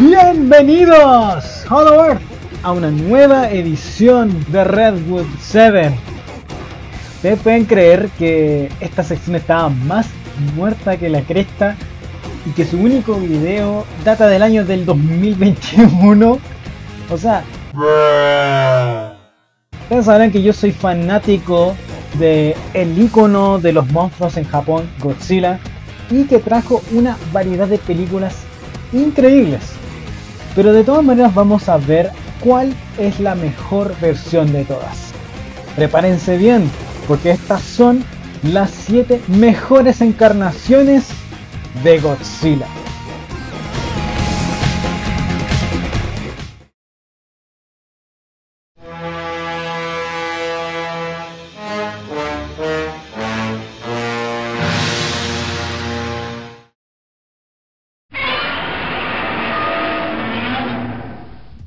Bienvenidos, Hollow Earth, a una nueva edición de Redwood 7. Ustedes pueden creer que esta sección estaba más muerta que la cresta y que su único video data del año del 2021. O sea, ustedes sabrán que yo soy fanático de el icono de los monstruos en Japón, Godzilla, y que trajo una variedad de películas increíbles. Pero de todas maneras vamos a ver cuál es la mejor versión de todas. Prepárense bien, porque estas son las 7 mejores encarnaciones de Godzilla.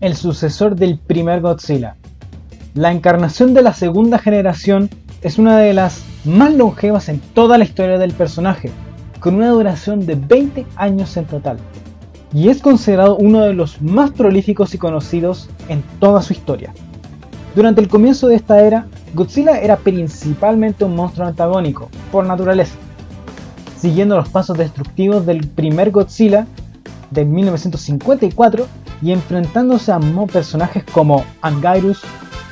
El sucesor del primer Godzilla. La encarnación de la segunda generación es una de las más longevas en toda la historia del personaje, con una duración de 20 años en total, y es considerado uno de los más prolíficos y conocidos en toda su historia. Durante el comienzo de esta era, Godzilla era principalmente un monstruo antagónico, por naturaleza, siguiendo los pasos destructivos del primer Godzilla de 1954 y enfrentándose a personajes como Anguirus,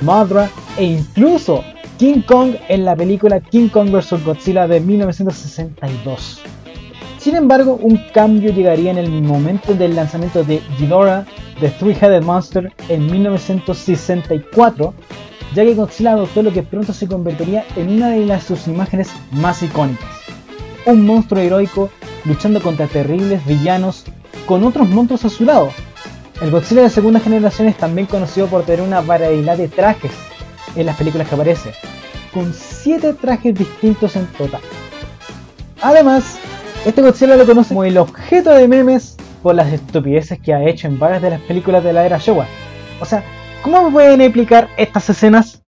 Mothra e incluso King Kong en la película King Kong vs. Godzilla de 1962. Sin embargo, un cambio llegaría en el momento del lanzamiento de Ghidorah, The Three-Headed Monster, en 1964, ya que Godzilla adoptó lo que pronto se convertiría en una de sus imágenes más icónicas. Un monstruo heroico luchando contra terribles villanos con otros monstruos a su lado. El Godzilla de segunda generación es también conocido por tener una variedad de trajes en las películas que aparece, con 7 trajes distintos en total. Además, este Godzilla lo conoce como el objeto de memes por las estupideces que ha hecho en varias de las películas de la era Showa. O sea, ¿cómo me pueden explicar estas escenas?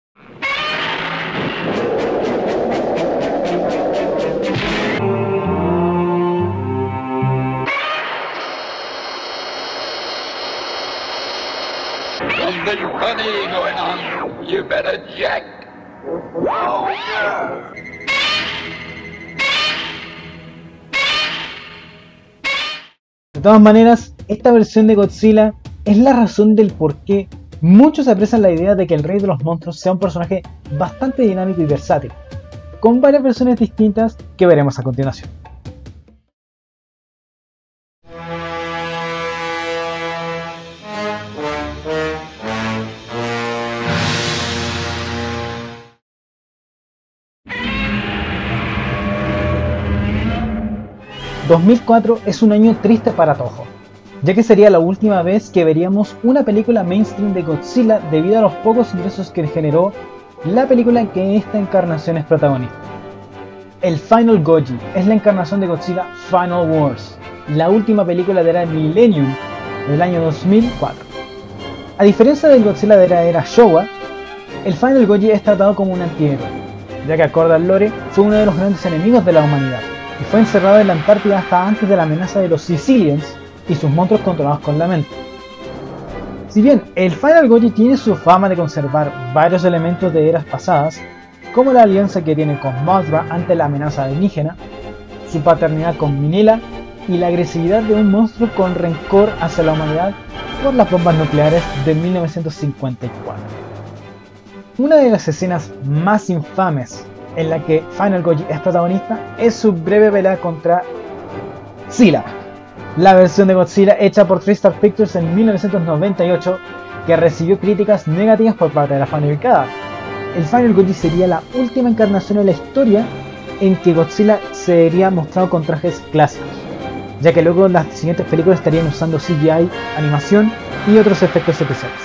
Something funny going on. You better check. Oh, yeah. De todas maneras, esta versión de Godzilla es la razón del por qué muchos aprecian la idea de que el rey de los monstruos sea un personaje bastante dinámico y versátil, con varias versiones distintas que veremos a continuación. ...2004 es un año triste para Toho, ya que sería la última vez que veríamos una película mainstream de Godzilla debido a los pocos ingresos que generó la película en que esta encarnación es protagonista. El Final Goji es la encarnación de Godzilla Final Wars, la última película de era Millennium del año 2004. A diferencia del Godzilla de la era Showa, el Final Goji es tratado como un antihéroe, ya que acorde al lore fue uno de los grandes enemigos de la humanidad, y fue encerrado en la Antártida hasta antes de la amenaza de los Sicilians y sus monstruos controlados con la mente. Si bien el Final Goji tiene su fama de conservar varios elementos de eras pasadas, como la alianza que tiene con Mothra ante la amenaza alienígena, su paternidad con Minilla y la agresividad de un monstruo con rencor hacia la humanidad por las bombas nucleares de 1954. Una de las escenas más infames en la que Final Goji es protagonista es su breve pelea contra Zilla, la versión de Godzilla hecha por TriStar Pictures en 1998, que recibió críticas negativas por parte de la fanaticada. El Final Goji sería la última encarnación en la historia en que Godzilla sería mostrado con trajes clásicos, ya que luego las siguientes películas estarían usando CGI, animación y otros efectos especiales.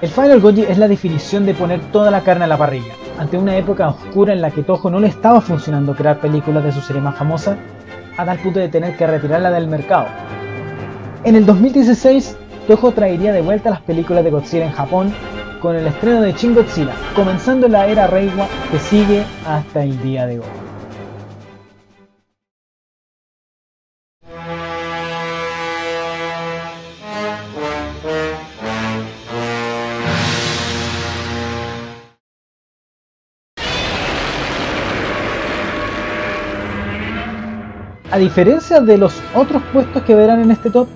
El Final Goji es la definición de poner toda la carne a la parrilla, ante una época oscura en la que Toho no le estaba funcionando crear películas de su serie más famosa, a tal punto de tener que retirarla del mercado. En el 2016, Toho traería de vuelta las películas de Godzilla en Japón con el estreno de Shin Godzilla, comenzando la era Reiwa que sigue hasta el día de hoy. A diferencia de los otros puestos que verán en este top,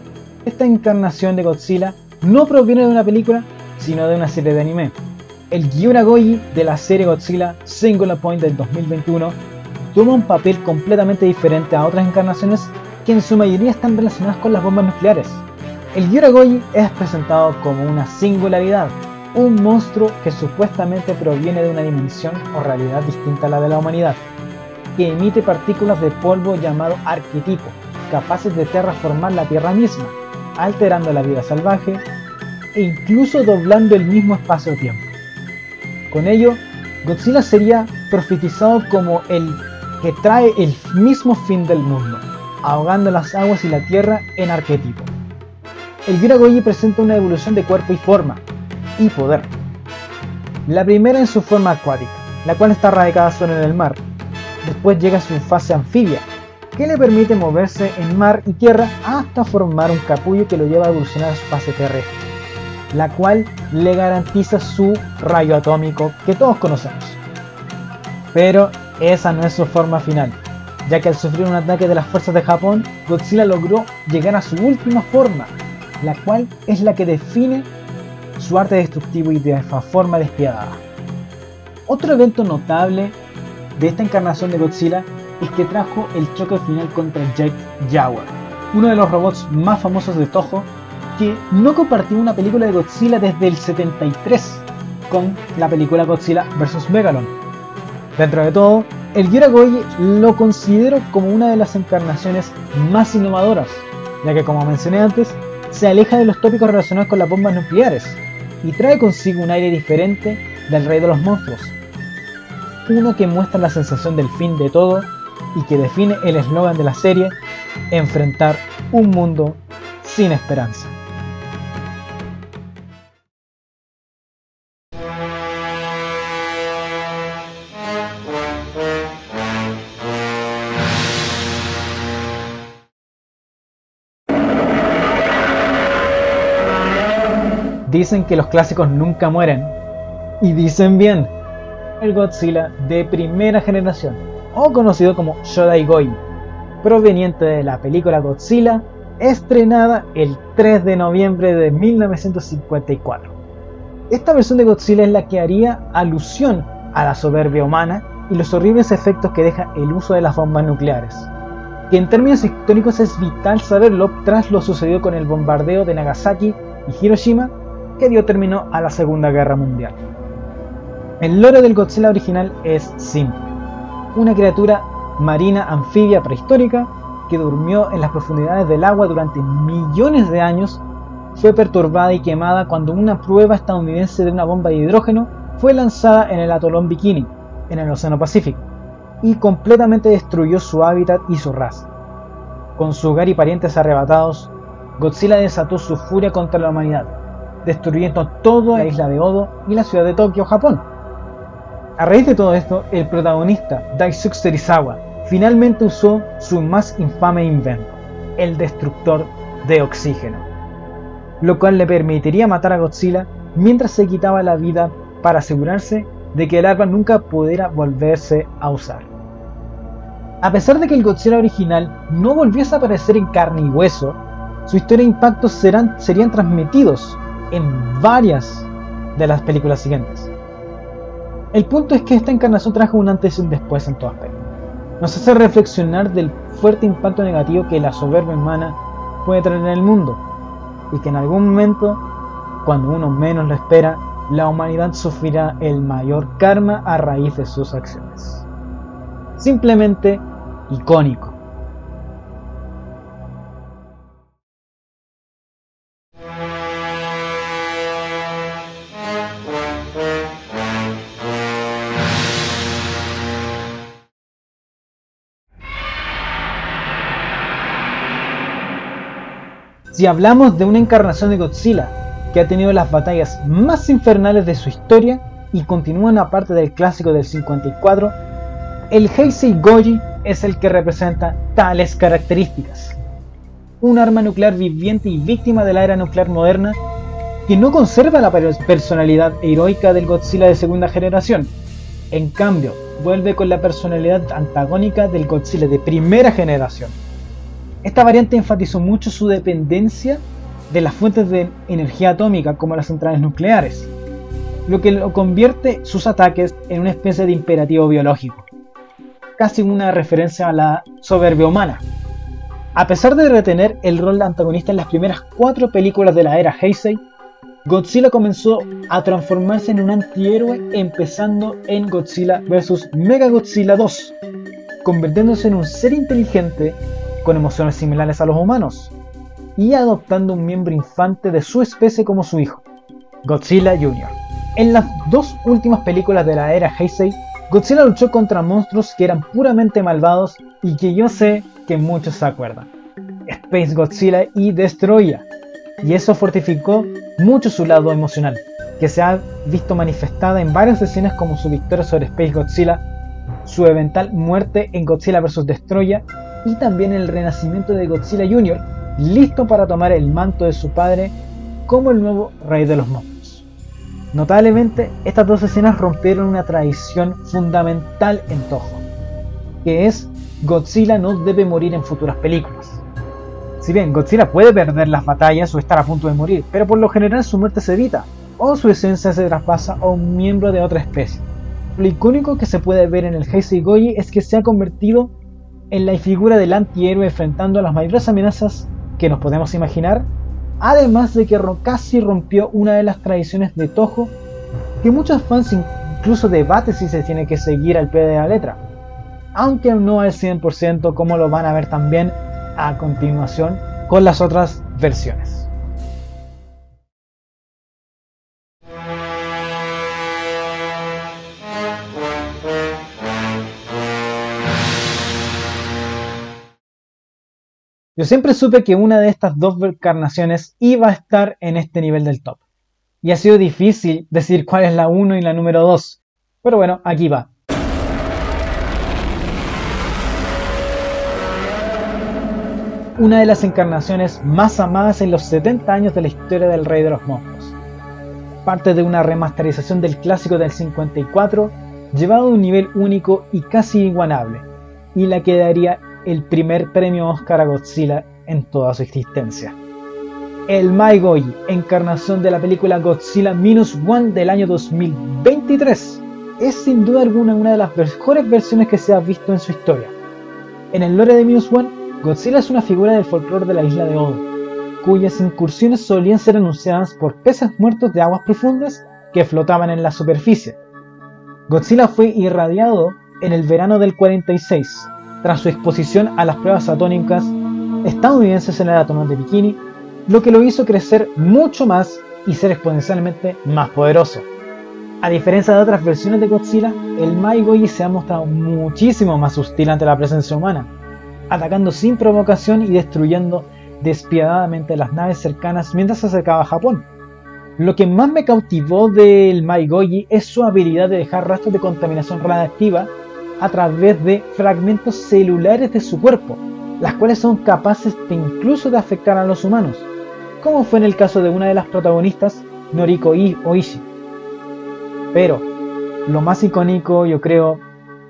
esta encarnación de Godzilla no proviene de una película, sino de una serie de anime. El Gyura Goji de la serie Godzilla Singular Point del 2021 toma un papel completamente diferente a otras encarnaciones que en su mayoría están relacionadas con las bombas nucleares. El Gyura Goji es presentado como una singularidad, un monstruo que supuestamente proviene de una dimensión o realidad distinta a la de la humanidad, que emite partículas de polvo llamado arquetipo, capaces de terraformar la Tierra misma, alterando la vida salvaje e incluso doblando el mismo espacio-tiempo. Con ello, Godzilla sería profetizado como el que trae el mismo fin del mundo, ahogando las aguas y la tierra en arquetipo. El Gyura Goji presenta una evolución de cuerpo y forma, y poder. La primera en su forma acuática, la cual está radicada solo en el mar. Después llega su fase anfibia, que le permite moverse en mar y tierra hasta formar un capullo que lo lleva a evolucionar a su fase terrestre, la cual le garantiza su rayo atómico que todos conocemos. Pero esa no es su forma final, ya que al sufrir un ataque de las fuerzas de Japón, Godzilla logró llegar a su última forma, la cual es la que define su arte destructivo y de forma despiadada. Otro evento notable de esta encarnación de Godzilla es que trajo el choque final contra Jet Jaguar, uno de los robots más famosos de Toho, que no compartió una película de Godzilla desde el 73 con la película Godzilla vs Megalon. Dentro de todo, el Gyura Goji lo considero como una de las encarnaciones más innovadoras, ya que como mencioné antes, se aleja de los tópicos relacionados con las bombas nucleares y trae consigo un aire diferente del rey de los monstruos, uno que muestra la sensación del fin de todo y que define el eslogan de la serie: enfrentar un mundo sin esperanza. Dicen que los clásicos nunca mueren, y dicen bien. El Godzilla de primera generación, o conocido como Shodai Goji, proveniente de la película Godzilla, estrenada el 3 de noviembre de 1954. Esta versión de Godzilla es la que haría alusión a la soberbia humana y los horribles efectos que deja el uso de las bombas nucleares, que en términos históricos es vital saberlo tras lo sucedido con el bombardeo de Nagasaki y Hiroshima, que dio término a la Segunda Guerra Mundial. El lore del Godzilla original es simple: una criatura marina anfibia prehistórica que durmió en las profundidades del agua durante millones de años, fue perturbada y quemada cuando una prueba estadounidense de una bomba de hidrógeno fue lanzada en el atolón Bikini, en el Océano Pacífico, y completamente destruyó su hábitat y su raza. Con su hogar y parientes arrebatados, Godzilla desató su furia contra la humanidad, destruyendo toda la isla de Odo y la ciudad de Tokio, Japón. A raíz de todo esto, el protagonista, Daisuke Serizawa, finalmente usó su más infame invento, el destructor de oxígeno, lo cual le permitiría matar a Godzilla mientras se quitaba la vida para asegurarse de que el arma nunca pudiera volverse a usar. A pesar de que el Godzilla original no volviese a aparecer en carne y hueso, su historia e impactos serían transmitidos en varias de las películas siguientes. El punto es que esta encarnación trajo un antes y un después en todo aspecto. Nos hace reflexionar del fuerte impacto negativo que la soberbia humana puede traer en el mundo, y que en algún momento, cuando uno menos lo espera, la humanidad sufrirá el mayor karma a raíz de sus acciones. Simplemente icónico. Si hablamos de una encarnación de Godzilla que ha tenido las batallas más infernales de su historia y continúa una parte del clásico del 54, el Heisei Goji es el que representa tales características. Un arma nuclear viviente y víctima de la era nuclear moderna que no conserva la personalidad heroica del Godzilla de segunda generación. En cambio, vuelve con la personalidad antagónica del Godzilla de primera generación, Esta variante enfatizó mucho su dependencia de las fuentes de energía atómica como las centrales nucleares, lo que lo convierte sus ataques en una especie de imperativo biológico, casi una referencia a la soberbia humana. A pesar de retener el rol de antagonista en las primeras 4 películas de la era Heisei, Godzilla comenzó a transformarse en un antihéroe empezando en Godzilla vs. Mechagodzilla 2, convirtiéndose en un ser inteligente con emociones similares a los humanos y adoptando un miembro infante de su especie como su hijo, Godzilla Jr. En las 2 últimas películas de la era Heisei, Godzilla luchó contra monstruos que eran puramente malvados y que yo sé que muchos se acuerdan: Space Godzilla y Destoroyah, y eso fortificó mucho su lado emocional, que se ha visto manifestada en varias escenas como su victoria sobre Space Godzilla, su eventual muerte en Godzilla vs. Destoroyah y también el renacimiento de Godzilla Jr., listo para tomar el manto de su padre como el nuevo rey de los monstruos. Notablemente, estas 2 escenas rompieron una tradición fundamental en Toho, que es: Godzilla no debe morir en futuras películas. Si bien Godzilla puede perder las batallas o estar a punto de morir, pero por lo general su muerte se evita, o su esencia se traspasa a un miembro de otra especie. Lo icónico que se puede ver en el Heisei Goji es que se ha convertido en la figura del antihéroe enfrentando a las mayores amenazas que nos podemos imaginar, además de que casi rompió una de las tradiciones de Toho que muchos fans incluso debaten si se tiene que seguir al pie de la letra, aunque no al 100% como lo van a ver también a continuación con las otras versiones. Yo siempre supe que una de estas 2 encarnaciones iba a estar en este nivel del top, y ha sido difícil decir cuál es la 1 y la número 2, pero bueno, aquí va. Una de las encarnaciones más amadas en los 70 años de la historia del Rey de los Monstruos. Parte de una remasterización del clásico del 54, llevado a un nivel único y casi inigualable, y la que daría el primer premio Oscar a Godzilla en toda su existencia. El Maigoji, encarnación de la película Godzilla Minus One del año 2023, es sin duda alguna una de las mejores versiones que se ha visto en su historia. En el lore de Minus One, Godzilla es una figura del folclore de la isla de Odo, cuyas incursiones solían ser anunciadas por peces muertos de aguas profundas que flotaban en la superficie. Godzilla fue irradiado en el verano del 46, tras su exposición a las pruebas atómicas estadounidenses en el átomo de Bikini, lo que lo hizo crecer mucho más y ser exponencialmente más poderoso. A diferencia de otras versiones de Godzilla, el Maigoji se ha mostrado muchísimo más hostil ante la presencia humana, atacando sin provocación y destruyendo despiadadamente las naves cercanas mientras se acercaba a Japón. Lo que más me cautivó del Maigoji es su habilidad de dejar rastros de contaminación radiactiva a través de fragmentos celulares de su cuerpo, las cuales son capaces de incluso de afectar a los humanos, como fue en el caso de una de las protagonistas, Noriko Oishi. Pero lo más icónico, yo creo,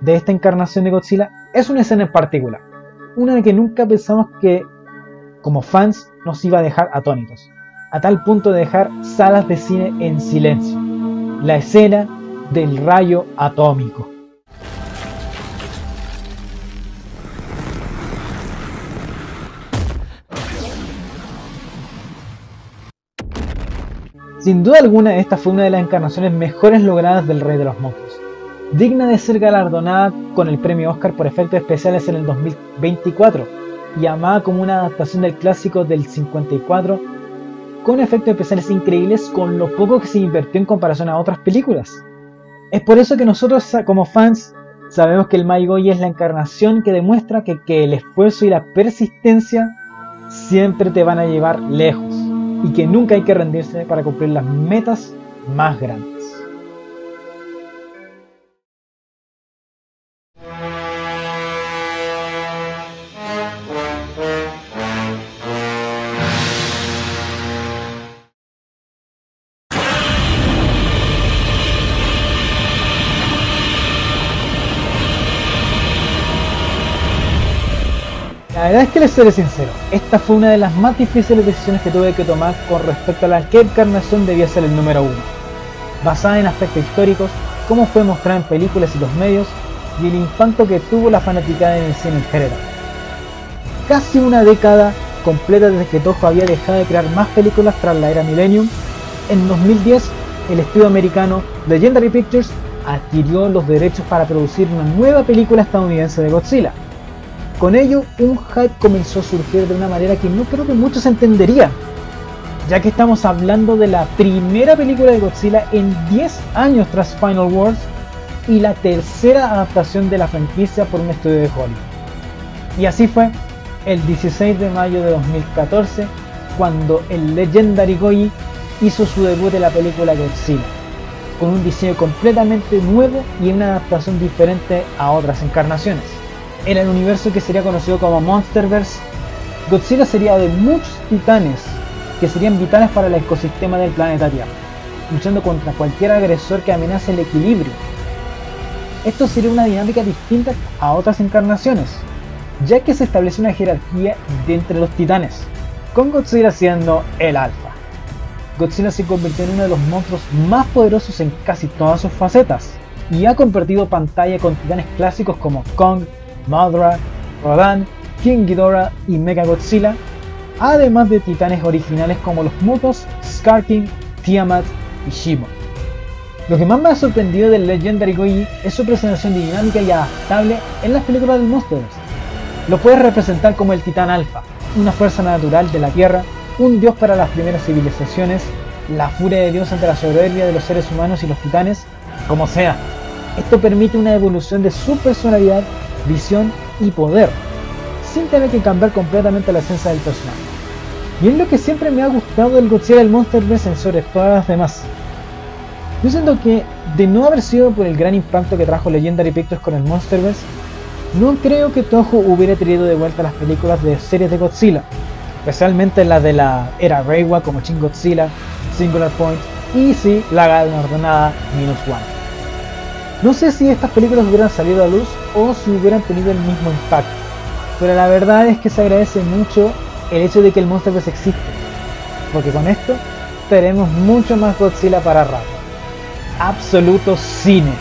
de esta encarnación de Godzilla es una escena en particular, una que nunca pensamos que como fans nos iba a dejar atónitos, a tal punto de dejar salas de cine en silencio: la escena del rayo atómico. Sin duda alguna, esta fue una de las encarnaciones mejores logradas del Rey de los Monstruos, digna de ser galardonada con el premio Oscar por efectos especiales en el 2024 y amada como una adaptación del clásico del 54 con efectos especiales increíbles con lo poco que se invirtió en comparación a otras películas. Es por eso que nosotros como fans sabemos que el Maigoji es la encarnación que demuestra que el esfuerzo y la persistencia siempre te van a llevar lejos, y que nunca hay que rendirse para cumplir las metas más grandes. La verdad es que les seré sincero, esta fue una de las más difíciles decisiones que tuve que tomar con respecto a la qué encarnación debía ser el número 1, basada en aspectos históricos, cómo fue mostrada en películas y los medios, y el impacto que tuvo la fanaticada en el cine en general. Casi una década completa desde que Toho había dejado de crear más películas tras la era Millennium, en 2010 el estudio americano Legendary Pictures adquirió los derechos para producir una nueva película estadounidense de Godzilla. Con ello, un hype comenzó a surgir de una manera que no creo que muchos entenderían, ya que estamos hablando de la primera película de Godzilla en 10 años tras Final Wars y la tercera adaptación de la franquicia por un estudio de Hollywood. Y así fue el 16 de mayo de 2014 cuando el Legendary Goji hizo su debut en la película Godzilla, con un diseño completamente nuevo y una adaptación diferente a otras encarnaciones. En el universo que sería conocido como Monsterverse, Godzilla sería de muchos titanes que serían vitales para el ecosistema del planeta Tierra, luchando contra cualquier agresor que amenace el equilibrio. Esto sería una dinámica distinta a otras encarnaciones, ya que se establece una jerarquía de entre los titanes, con Godzilla siendo el alfa. Godzilla se convirtió en uno de los monstruos más poderosos en casi todas sus facetas, y ha compartido pantalla con titanes clásicos como Kong, Mothra, Rodan, King Ghidorah y Mechagodzilla, además de titanes originales como los Mutos, Scar-King, Tiamat y Shimo. Lo que más me ha sorprendido del Legendary Goji es su presentación dinámica y adaptable en las películas del Monsterverse. Lo puedes representar como el titán alfa, una fuerza natural de la Tierra, un dios para las primeras civilizaciones, la furia de Dios ante la soberbia de los seres humanos y los titanes, como sea. Esto permite una evolución de su personalidad, visión y poder, sin tener que cambiar completamente la esencia del personaje. Y es lo que siempre me ha gustado del Godzilla del Monsterverse sobre todas las demás. Yo siento que, de no haber sido por el gran impacto que trajo Legendary Pictures con el Monsterverse, no creo que Toho hubiera traído de vuelta las películas de series de Godzilla, especialmente las de la era Reiwa como Shin Godzilla, Singular Point y sí, la galardonada -1. No sé si estas películas hubieran salido a luz o si hubieran tenido el mismo impacto, pero la verdad es que se agradece mucho el hecho de que el Monsterverse existe, porque con esto tenemos mucho más Godzilla para rato. Absoluto cine.